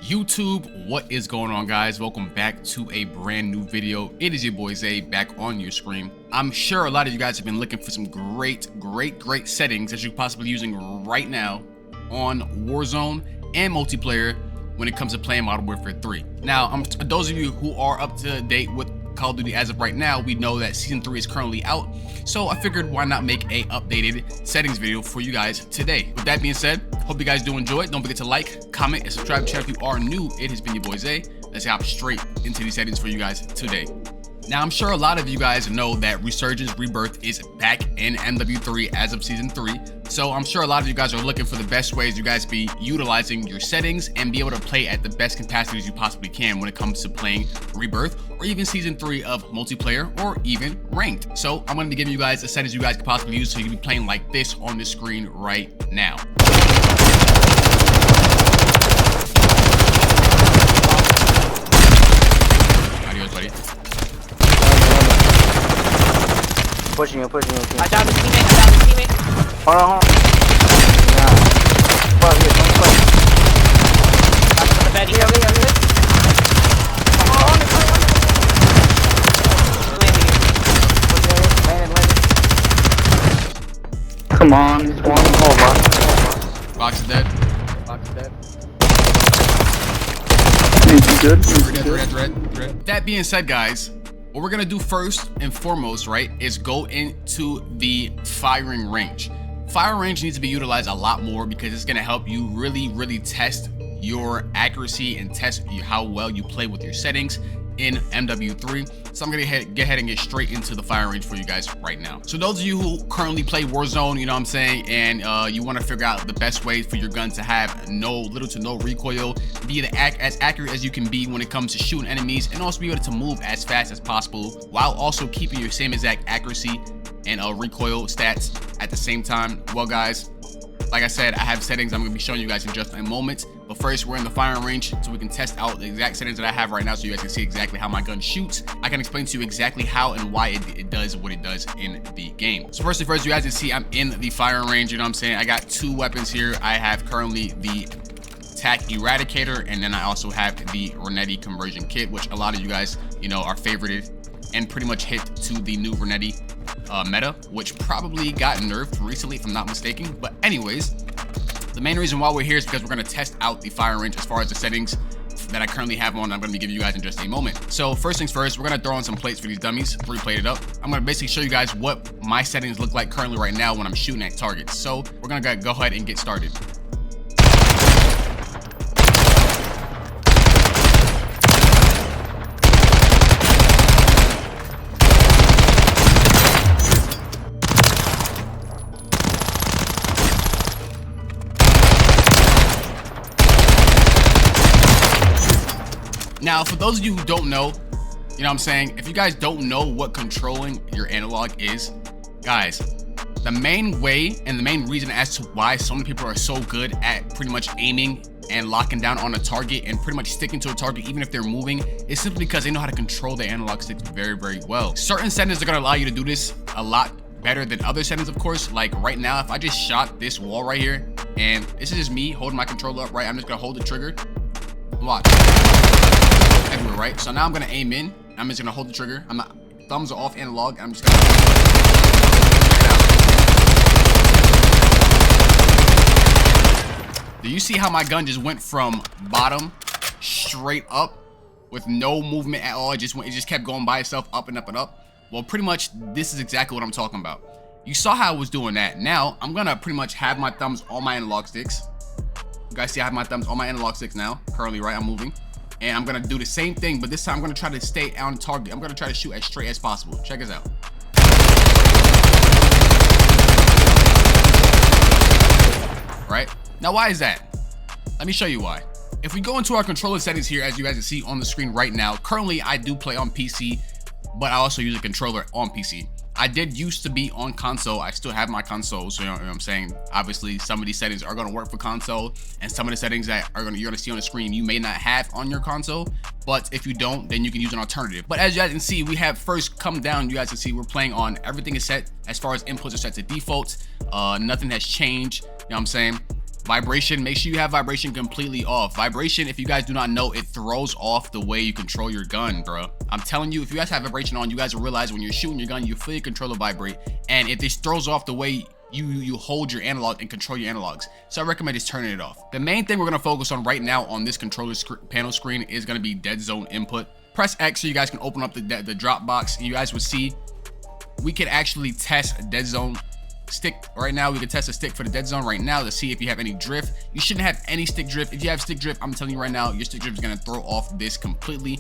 YouTube, what is going on, guys? Welcome back to a brand new video. It is your boy ZAEE back on your screen. I'm sure a lot of you guys have been looking for some great settings that you're possibly using right now on Warzone and multiplayer when it comes to playing Modern Warfare 3. Now, those of you who are up to date with Call of Duty as of right now, we know that Season 3 is currently out, so I figured why not make a updated settings video for you guys today. With that being said, hope you guys do enjoy it. Don't forget to like, comment, and subscribe to the channel if you are new. It has been your boy ZAEE. Let's hop straight into these settings for you guys today. Now, I'm sure a lot of you guys know that Resurgence Rebirth is back in MW3 as of Season 3. So I'm sure a lot of you guys are looking for the best ways you guys be utilizing your settings and be able to play at the best capacities you possibly can when it comes to playing Rebirth or even Season 3 of multiplayer or even ranked. So I'm going to be giving you guys the settings you guys can possibly use so you can be playing like this on the screen right now. Adios, buddy. Pushing you. I downed the teammate. Hold on. Yeah. Well, here, don't play. Back on the bed. Here. Landed. Come on, he's one. Hold on. Box is dead. Good. That being said, guys, what we're gonna do first and foremost, right, is go into the firing range. Firing range needs to be utilized a lot more because it's gonna help you really test your accuracy and test how well you play with your settings in MW3. So I'm gonna get ahead and get straight into the firing range for you guys right now. So those of you who currently play Warzone, you know what I'm saying, and you want to figure out the best way for your gun to have little to no recoil, be as accurate as you can be when it comes to shooting enemies, and also be able to move as fast as possible while also keeping your same exact accuracy and recoil stats at the same time. Well, guys, like I said, I have settings I'm going to be showing you guys in just a moment. But first, we're in the firing range so we can test out the exact settings that I have right now so you guys can see exactly how my gun shoots. I can explain to you exactly how and why it does what it does in the game. So first, you guys can see I'm in the firing range, you know what I'm saying? I got two weapons here. I have currently the TAC Eradicator, and then I also have the Renetti Conversion Kit, which a lot of you guys, you know, are favorited and pretty much hit to the new Renetti meta, which probably got nerfed recently if I'm not mistaken. But anyways, the main reason why we're here is because we're going to test out the firing range as far as the settings that I currently have on. I'm going to be giving you guys in just a moment. So first things first, we're going to throw on some plates for these dummies, pre-plated up. I'm going to basically show you guys what my settings look like currently right now when I'm shooting at targets. So we're going to go ahead and get started. Now, for those of you who don't know, you know what I'm saying, if you guys don't know what controlling your analog is, guys, the main way and the main reason as to why so many people are so good at pretty much aiming and locking down on a target and pretty much sticking to a target even if they're moving is simply because they know how to control their analog sticks very well. Certain settings are going to allow you to do this a lot better than other settings, of course. Like right now, if I just shot this wall right here, and this is just me holding my controller up, right, I'm just going to hold the trigger. Watch. Everywhere, right? So now I'm gonna aim in. I'm just gonna hold the trigger. Thumbs are off analog. I'm just gonna do you see how my gun just went from bottom straight up with no movement at all? It just kept going by itself, up and up and up. Well, pretty much this is exactly what I'm talking about. You saw how I was doing that. Now I'm gonna pretty much have my thumbs on my analog sticks. You guys see I have my thumbs on my analog sticks now. Currently, right? I'm moving. And I'm gonna do the same thing, but this time I'm gonna try to stay on target. I'm gonna try to shoot as straight as possible. Check this out. Right? Now, why is that? Let me show you why. If we go into our controller settings here, as you guys can see on the screen right now, currently I do play on PC, but I also use a controller on PC. I did used to be on console. I still have my console, so you know what I'm saying. Obviously, some of these settings are going to work for console, and some of the settings that you're going to see on the screen you may not have on your console. But if you don't, then you can use an alternative. But as you guys can see, we have first come down. You guys can see we're playing on everything is set as far as inputs are set to default. Nothing has changed. You know what I'm saying? Vibration, make sure you have vibration completely off. Vibration, if you guys do not know, it throws off the way you control your gun, bro. I'm telling you, if you guys have vibration on, you guys will realize when you're shooting your gun, you feel your controller vibrate, and if this throws off the way you hold your analog and control your analogs. So I recommend just turning it off. The main thing we're gonna focus on right now on this controller panel screen is gonna be dead zone input. Press X so you guys can open up the drop box, and you guys will see we can actually test a dead zone stick right now. We can test a stick for the dead zone right now to see if you have any drift. You shouldn't have any stick drift. If you have stick drift, I'm telling you right now, your stick drift is gonna throw off this completely.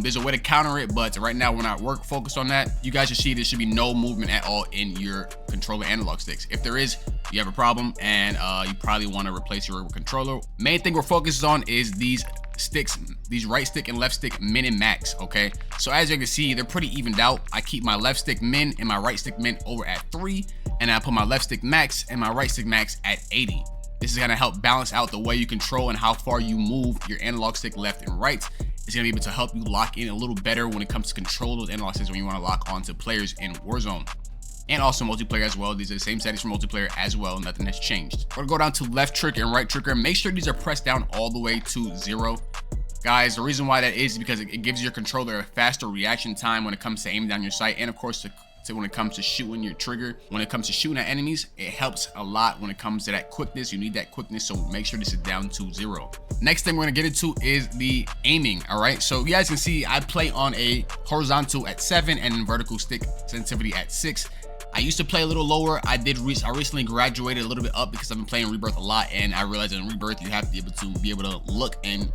There's a way to counter it, but right now we're not focused on that. You guys should see there should be no movement at all in your controller analog sticks. If there is, you have a problem, and you probably want to replace your controller. Main thing we're focused on is these sticks, these right stick and left stick min and max. Okay, so as you can see, they're pretty evened out. I keep my left stick min and my right stick min over at 3, and I put my left stick max and my right stick max at 80. This is gonna help balance out the way you control and how far you move your analog stick left and right. It's gonna be able to help you lock in a little better when it comes to control those analog sticks when you want to lock onto players in Warzone. And also multiplayer as well. These are the same settings for multiplayer as well. Nothing has changed. We're gonna go down to left trigger and right trigger. Make sure these are pressed down all the way to 0. Guys, the reason why that is because it gives your controller a faster reaction time when it comes to aiming down your sight, and of course when it comes to shooting your trigger. When it comes to shooting at enemies, it helps a lot when it comes to that quickness. You need that quickness, so make sure this is down to 0. Next thing we're gonna get into is the aiming. All right, so you guys can see I play on a horizontal at 7 and vertical stick sensitivity at 6. I used to play a little lower. I recently graduated a little bit up because I've been playing Rebirth a lot, and I realized in Rebirth you have to be able to look and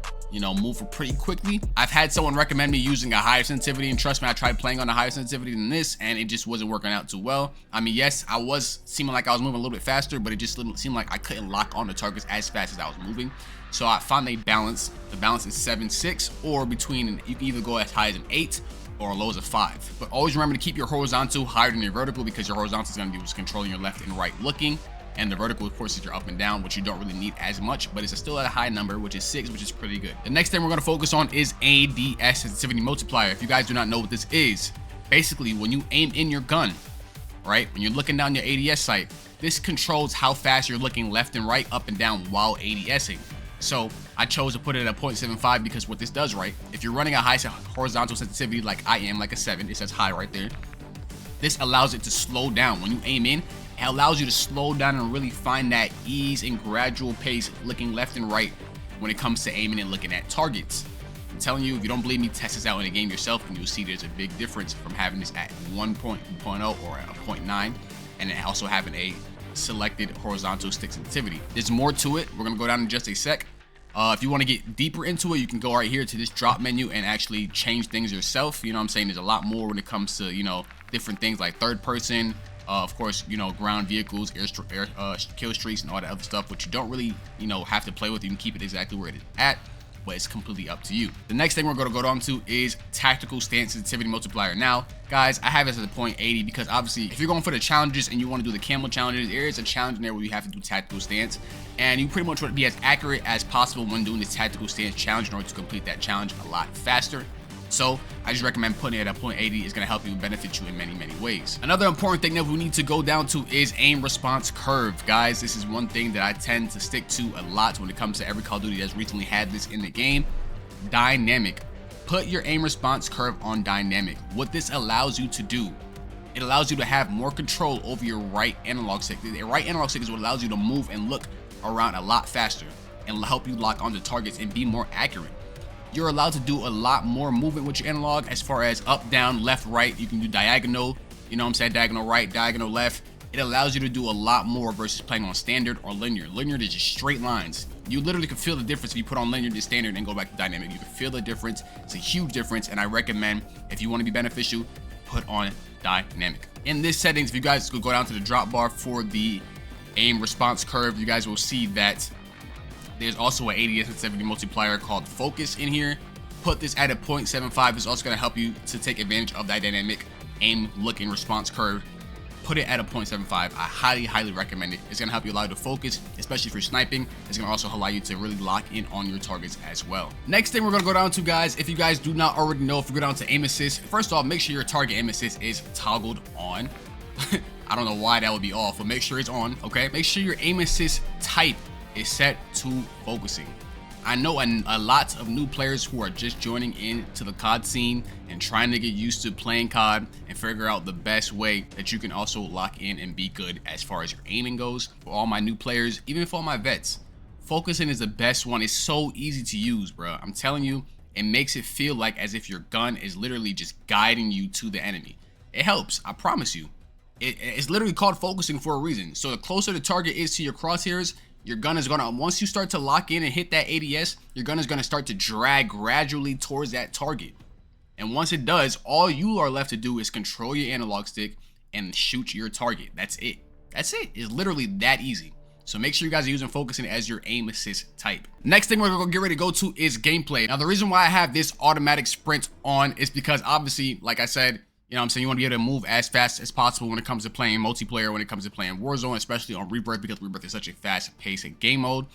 move pretty quickly. I've had someone recommend me using a higher sensitivity, and trust me, I tried playing on a higher sensitivity than this, and it just wasn't working out too well. I mean, yes, I was seeming like I was moving a little bit faster, but it just seemed like I couldn't lock on the targets as fast as I was moving. So I found a balance. The balance is 7-6, or between, you can either go as high as an 8 or low as a 5. But always remember to keep your horizontal higher than your vertical, because your horizontal is going to be what's controlling your left and right looking, and the vertical of course is your up and down, which you don't really need as much, but it's still at a high number, which is 6, which is pretty good. The next thing we're going to focus on is ADS sensitivity multiplier. If you guys do not know what this is, basically when you aim in your gun, right, when you're looking down your ADS sight, this controls how fast you're looking left and right, up and down while ADSing. So I chose to put it at 0.75 because what this does, right, if you're running a high horizontal sensitivity like I am, like a 7, it says high right there, this allows it to slow down. When you aim in, it allows you to slow down and really find that ease and gradual pace looking left and right when it comes to aiming and looking at targets. I'm telling you, if you don't believe me, test this out in a game yourself, and you'll see there's a big difference from having this at 1.0 or a 0.9, and then also having a selected horizontal stick sensitivity. There's more to it. We're gonna go down in just a sec. If you want to get deeper into it, you can go right here to this drop menu and actually change things yourself. You know what I'm saying? There's a lot more when it comes to, different things like third person, of course, ground vehicles, air kill streaks, and all that other stuff, which you don't really, have to play with. You can keep it exactly where it is at, but it's completely up to you. The next thing we're going to go down to is tactical stance sensitivity multiplier. Now, guys, I have this at a 0.80 because obviously if you're going for the challenges and you want to do the camel challenges, there is a challenge in there where you have to do tactical stance, and you pretty much want to be as accurate as possible when doing this tactical stance challenge in order to complete that challenge a lot faster. So I just recommend putting it at 0.80. It's going to help you, benefit you in many ways. Another important thing that we need to go down to is aim response curve. Guys, this is one thing that I tend to stick to a lot when it comes to every Call of Duty that's recently had this in the game. Dynamic. Put your aim response curve on dynamic. What this allows you to do, it allows you to have more control over your right analog stick. The right analog stick is what allows you to move and look around a lot faster and help you lock onto targets and be more accurate. You're allowed to do a lot more movement with your analog as far as up, down, left, right. You can do diagonal, diagonal right, diagonal left. It allows you to do a lot more versus playing on standard or linear. Linear is just straight lines. You literally can feel the difference if you put on linear to standard and go back to dynamic. You can feel the difference. It's a huge difference, and I recommend, if you want to be beneficial, put on dynamic. In this settings, if you guys could go down to the drop bar for the aim response curve, you guys will see that there's also an ADS sensitivity multiplier called focus in here. Put this at a 0.75. It's also going to help you to take advantage of that dynamic aim looking response curve. Put it at a 0.75. I highly recommend it. It's going to help you allow you to focus, especially if you're sniping. It's going to also allow you to really lock in on your targets as well. Next thing we're going to go down to, guys, if you guys do not already know, if you go down to aim assist, first off, make sure your target aim assist is toggled on. I don't know why that would be off, but make sure it's on, okay? Make sure your aim assist type is set to focusing. I know a lot of new players who are just joining into the COD scene and trying to get used to playing COD and figure out the best way that you can also lock in and be good as far as your aiming goes. For all my new players, even for all my vets, focusing is the best one. It's so easy to use, bro. I'm telling you, it makes it feel like as if your gun is literally just guiding you to the enemy. It helps, I promise you. It's literally called focusing for a reason. So the closer the target is to your crosshairs, your gun is gonna, once you start to lock in and hit that ADS, your gun is gonna start to drag gradually towards that target. And once it does, all you are left to do is control your analog stick and shoot your target. That's it. That's it. It's literally that easy. So make sure you guys are using focusing as your aim assist type. Next thing we're gonna get ready to go to is gameplay. Now the reason why I have this automatic sprint on is because obviously, like I said, you know what I'm saying, you want to be able to move as fast as possible when it comes to playing multiplayer, when it comes to playing Warzone, especially on Rebirth, because Rebirth is such a fast-paced game mode.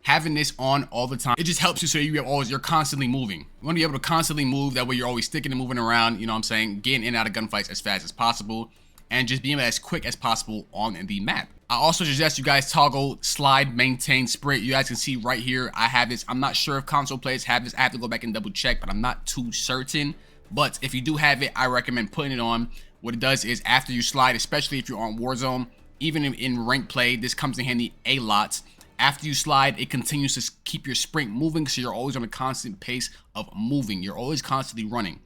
Having this on all the time, it just helps you so you're constantly moving. You want to be able to constantly move, that way you're always sticking and moving around, you know what I'm saying, getting in and out of gunfights as fast as possible, and just being as quick as possible on the map. I also suggest you guys toggle slide, maintain, sprint. You guys can see right here, I have this. I'm not sure if console players have this. I have to go back and double check, but I'm not too certain. But if you do have it, I recommend putting it on. What it does is after you slide, especially if you're on Warzone, even in ranked play, this comes in handy a lot. After you slide, it continues to keep your sprint moving, so you're always on a constant pace of moving. You're always constantly running.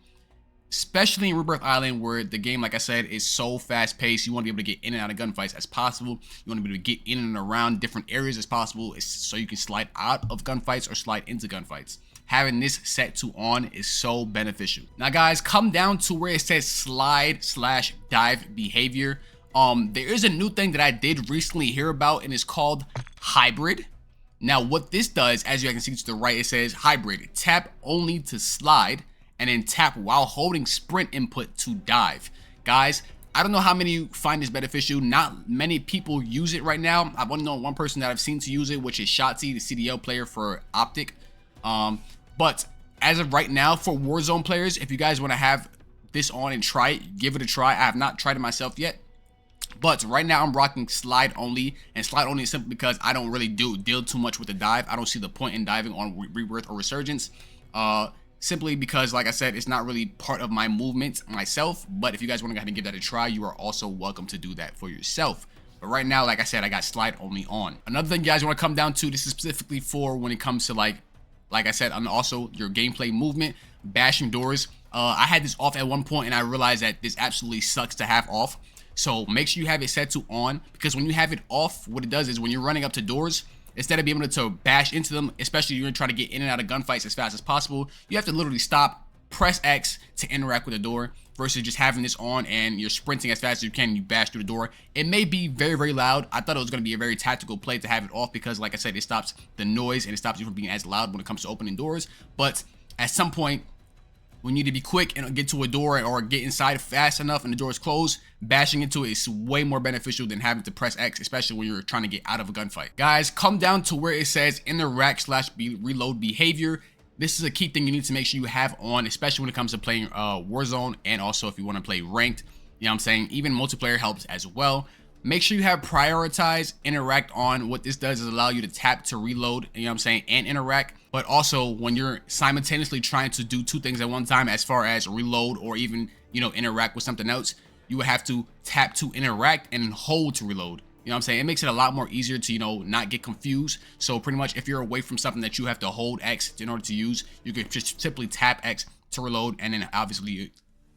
Especially in Rebirth Island, where the game, like I said, is so fast-paced. You want to be able to get in and out of gunfights as possible. You want to be able to get in and around different areas as possible, so you can slide out of gunfights or slide into gunfights. Having this set to on is so beneficial. Now guys, come down to where it says slide/dive behavior. There is a new thing that I did recently hear about, and it's called hybrid. Now what this does, as you can see to the right, it says hybrid. Tap only to slide, and then tap while holding sprint input to dive. Guys, I don't know how many find this beneficial. Not many people use it right now. I've only known one person that I've seen to use it, which is Shotzi, the CDL player for Optic. But as of right now, for Warzone players, if you guys want to have this on and try it, give it a try. I have not tried it myself yet, but right now I'm rocking slide only, and slide only is simply because I don't really deal too much with the dive. I don't see the point in diving on Rebirth or Resurgence, simply because, like I said, it's not really part of my movement myself. But if you guys want to go ahead and give that a try, you are also welcome to do that for yourself. But right now, like I said, I got slide only on. Another thing you guys want to come down to, this is specifically for when it comes to like I said, and also your gameplay movement, bashing doors. I had this off at one point, and I realized that this absolutely sucks to have off. So make sure you have it set to on, because when you have it off, what it does is when you're running up to doors, instead of being able to bash into them, especially you're trying to get in and out of gunfights as fast as possible, you have to literally stop, press X to interact with the door, versus just having this on and you're sprinting as fast as you can and you bash through the door. It may be very, very loud. I thought it was going to be a very tactical play to have it off, because like I said, it stops the noise and it stops you from being as loud when it comes to opening doors. But at some point, we need to be quick and get to a door or get inside fast enough and the door is closed. Bashing into it is way more beneficial than having to press X, especially when you're trying to get out of a gunfight. Guys, come down to where it says interact/reload behavior. This is a key thing you need to make sure you have on, especially when it comes to playing Warzone, and also if you want to play ranked. You know what I'm saying? Even multiplayer helps as well. Make sure you have prioritize interact on. What this does is allow you to tap to reload, you know what I'm saying, and interact. But also when you're simultaneously trying to do two things at one time, as far as reload or even, you know, interact with something else, you would have to tap to interact and hold to reload. You know what I'm saying? It makes it a lot more easier to, you know, not get confused. So pretty much if you're away from something that you have to hold X in order to use, you can just simply tap X to reload, and then obviously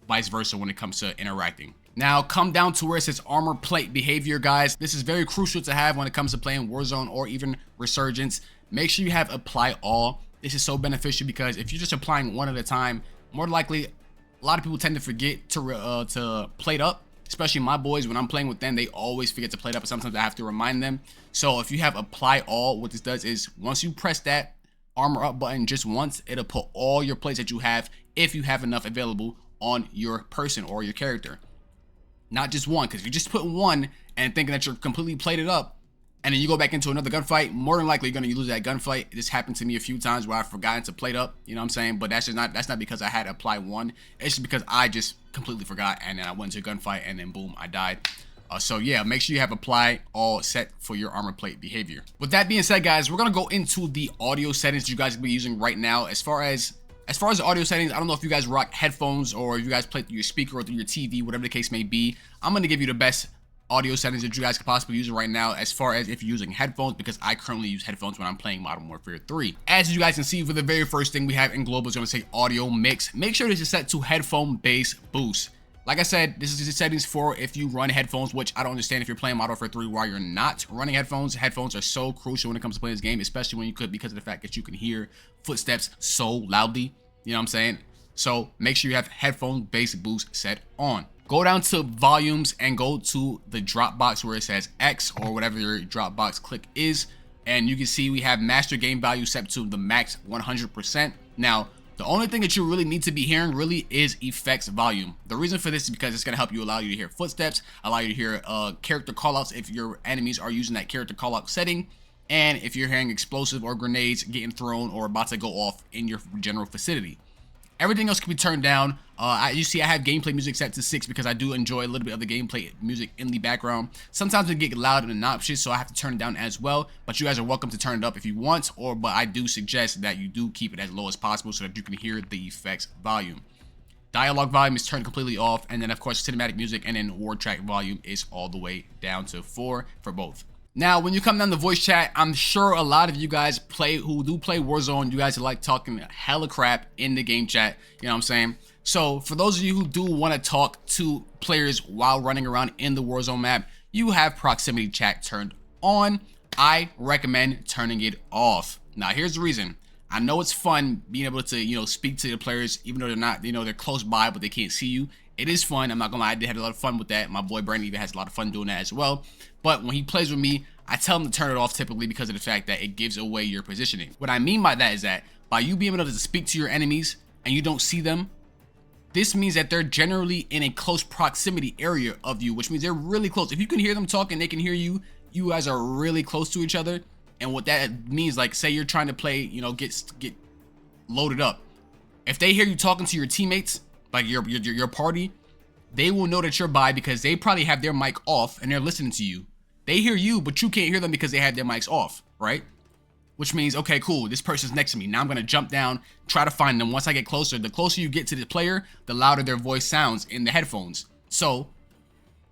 vice versa when it comes to interacting. Now come down to where it says armor plate behavior, guys. This is very crucial to have when it comes to playing Warzone or even Resurgence. Make sure you have apply all. This is so beneficial because if you're just applying one at a time, more likely a lot of people tend to forget to plate up. Especially my boys, when I'm playing with them, they always forget to plate up, and sometimes I have to remind them. So if you have apply all, what this does is once you press that armor up button just once, it'll put all your plates that you have, if you have enough available, on your person or your character. Not just one, because if you just put one and thinking that you're completely plated up, and then you go back into another gunfight, more than likely you're going to lose that gunfight. This happened to me a few times where I've forgotten to plate up, you know what I'm saying? But that's not because I had to apply one. It's just because I just completely forgot, and then I went to a gunfight, and then boom, I died. So yeah, make sure you have apply all set for your armor plate behavior. With that being said, guys, we're gonna go into the audio settings you guys will be using right now. As far as the audio settings, I don't know if you guys rock headphones or if you guys play through your speaker or through your TV, whatever the case may be. I'm gonna give you the best audio settings that you guys could possibly use right now, as far as if you're using headphones, because I currently use headphones when I'm playing Modern Warfare 3. As you guys can see, for the very first thing we have in global is going to say audio mix. Make sure this is set to headphone bass boost. Like I said, this is the settings for if you run headphones, which I don't understand if you're playing Modern Warfare 3 while you're not running headphones. Headphones are so crucial when it comes to playing this game, especially when you could, because of the fact that you can hear footsteps so loudly. You know what I'm saying? So make sure you have headphone bass boost set on. Go down to volumes and go to the drop box where it says X or whatever your drop box click is. And you can see we have master gain value set to the max 100%. Now, the only thing that you really need to be hearing really is effects volume. The reason for this is because it's going to help you, allow you to hear footsteps, allow you to hear character callouts if your enemies are using that character callout setting. And if you're hearing explosive or grenades getting thrown or about to go off in your general vicinity. Everything else can be turned down. You see I have gameplay music set to 6 because I do enjoy a little bit of the gameplay music in the background. Sometimes it get loud and obnoxious, so I have to turn it down as well. But you guys are welcome to turn it up if you want, but I do suggest that you do keep it as low as possible so that you can hear the effects volume. Dialogue volume is turned completely off, and then of course cinematic music and then war track volume is all the way down to 4 for both. Now, when you come down to voice chat, I'm sure a lot of you guys who do play Warzone, you guys are like talking hella crap in the game chat, you know what I'm saying? So for those of you who do want to talk to players while running around in the Warzone map, you have proximity chat turned on. I recommend turning it off. Now, here's the reason. I know it's fun being able to, speak to the players, even though they're not, they're close by, but they can't see you. It is fun. I'm not gonna lie, I did have a lot of fun with that. My boy Brandon even has a lot of fun doing that as well. But when he plays with me, I tell him to turn it off typically because of the fact that it gives away your positioning. What I mean by that is that by you being able to speak to your enemies and you don't see them, this means that they're generally in a close proximity area of you, which means they're really close. If you can hear them talking, they can hear you. You guys are really close to each other. And what that means, like say you're trying to play, get loaded up. If they hear you talking to your teammates, like your party, they will know that you're by because they probably have their mic off and they're listening to you. They hear you, but you can't hear them because they have their mics off, right? Which means, okay, cool, this person's next to me. Now I'm gonna jump down, try to find them. Once I get closer, the closer you get to the player, the louder their voice sounds in the headphones. So,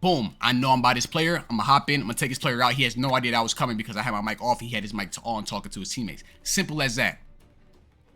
boom, I know I'm by this player. I'm gonna hop in, I'm gonna take this player out. He has no idea that I was coming because I had my mic off. He had his mic on talking to his teammates. Simple as that.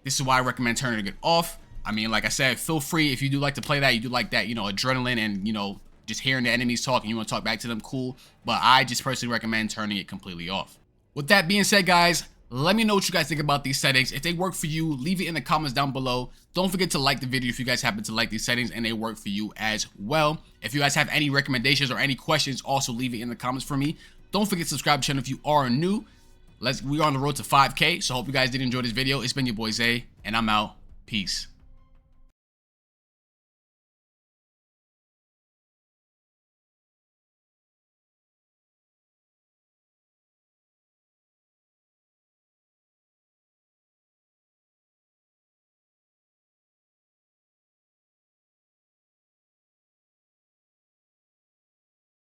This is why I recommend turning it off. I mean, like I said, feel free if you do like to play that, you do like that, adrenaline and, just hearing the enemies talk and you want to talk back to them, cool. But I just personally recommend turning it completely off. With that being said, guys, let me know what you guys think about these settings. If they work for you, leave it in the comments down below. Don't forget to like the video if you guys happen to like these settings and they work for you as well. If you guys have any recommendations or any questions, also leave it in the comments for me. Don't forget to subscribe to the channel if you are new. We're on the road to 5K, so hope you guys did enjoy this video. It's been your boy ZAEE, and I'm out. Peace.